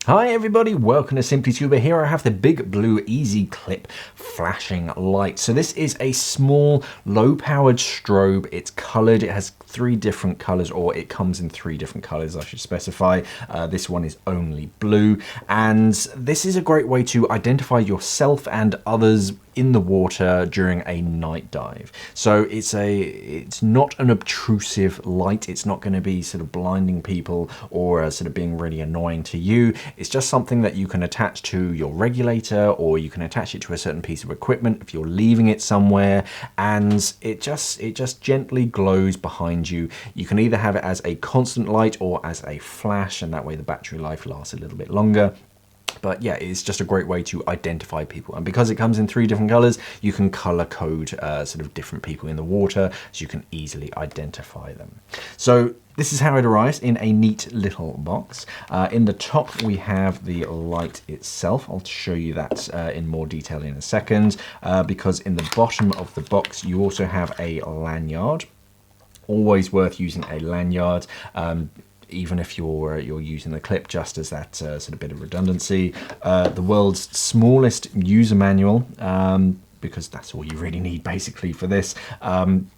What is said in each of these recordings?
Hi everybody, welcome to Simply Scuba. Here I have the Big Blue Easy Clip flashing light. So this is a small, low-powered strobe. It's colored. It has 3 different colors, or it comes in 3 different colors, I should specify. This one is only blue, and this is a great way to identify yourself and others in the water during a night dive. So it's not an obtrusive light. It's not going to be sort of blinding people or sort of being really annoying to you. It's just something that you can attach to your regulator, or you can attach it to a certain piece of equipment if you're leaving it somewhere, and it just gently glows behind you. You can either have it as a constant light or as a flash, and that way the battery life lasts a little bit longer. But yeah, it's just a great way to identify people. And because it comes in 3 different colors, you can color code sort of different people in the water, so you can easily identify them. So this is how it arrives in a neat little box. In the top, we have the light itself. I'll show you that in more detail in a second, because in the bottom of the box, you also have a lanyard. Always worth using a lanyard. Even if you're using the clip, just as that sort of bit of redundancy. The world's smallest user manual, because that's all you really need basically for this.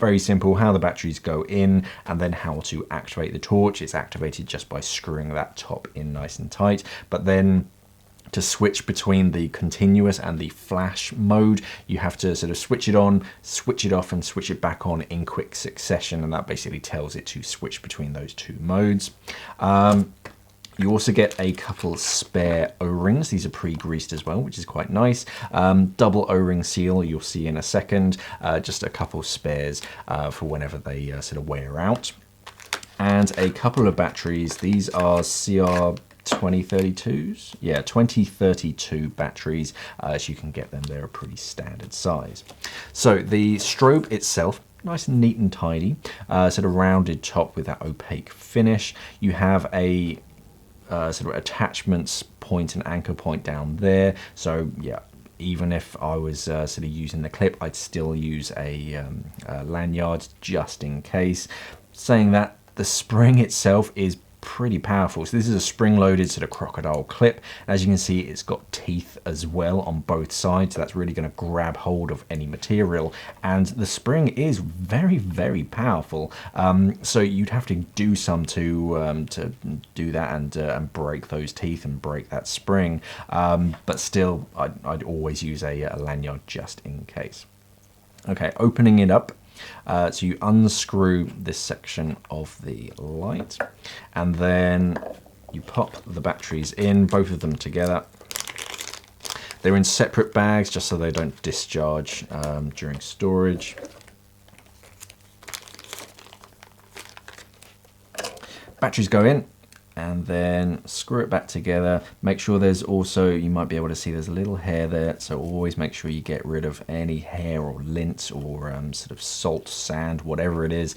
Very simple, how the batteries go in, and then how to activate the torch. It's activated just by screwing that top in nice and tight. But then to switch between the continuous and the flash mode, you have to sort of switch it on, switch it off, and switch it back on in quick succession, and that basically tells it to switch between those 2 modes. You also get a couple spare O-rings. These are pre-greased as well, which is quite nice. Double O-ring seal, you'll see in a second. Just a couple spares for whenever they sort of wear out. And a couple of batteries. These are CR 2032s, yeah, 2032 batteries, so you can get them. They're a pretty standard size. So the strobe itself, nice and neat and tidy, sort of rounded top with that opaque finish. You have a sort of attachments point and anchor point down there. So yeah, even if I was sort of using the clip, I'd still use a lanyard just in case. Saying that, the spring itself is pretty powerful. So this is a spring-loaded sort of crocodile clip. As you can see, it's got teeth as well on both sides, so that's really going to grab hold of any material. And the spring is very, very powerful. So you'd have to do some to do that and break those teeth and break that spring. But still, I'd always use a lanyard just in case. Okay, opening it up. So you unscrew this section of the light, and then you pop the batteries in, both of them together. They're in separate bags just so they don't discharge during storage. Batteries go in, and then screw it back together. Make sure there's also, you might be able to see there's a little hair there, so always make sure you get rid of any hair or lint or sort of salt, sand, whatever it is.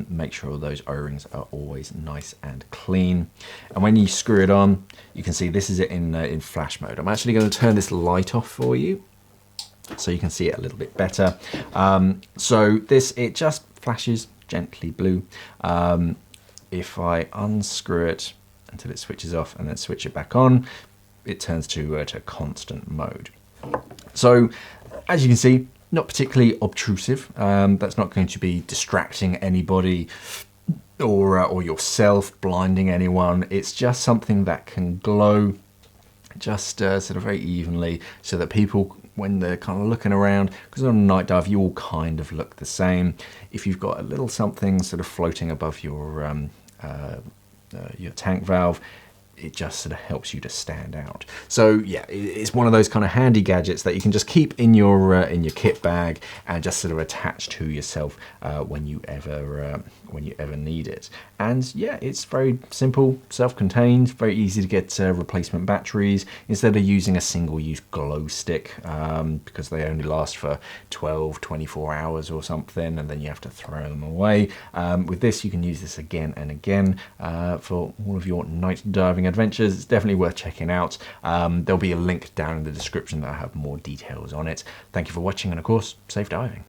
Make sure those O-rings are always nice and clean. And when you screw it on, you can see this is it in flash mode. I'm actually going to turn this light off for you so you can see it a little bit better. So it just flashes gently blue. If I unscrew it until it switches off and then switch it back on, it turns to constant mode. So as you can see, not particularly obtrusive. That's not going to be distracting anybody or yourself, blinding anyone. It's just something that can glow just sort of very evenly, so that people, when they're kind of looking around, because on a night dive you all kind of look the same. If you've got a little something sort of floating above your tank valve, it just sort of helps you to stand out. So yeah, it's one of those kind of handy gadgets that you can just keep in your kit bag and just sort of attach to yourself when you ever need it. And yeah, it's very simple, self-contained, very easy to get replacement batteries instead of using a single-use glow stick, because they only last for 12-24 hours or something, and then you have to throw them away. With this, you can use this again and again for all of your night diving adventures. It's definitely worth checking out. There'll be a link down in the description that will have more details on it. Thank you for watching, and of course, safe diving.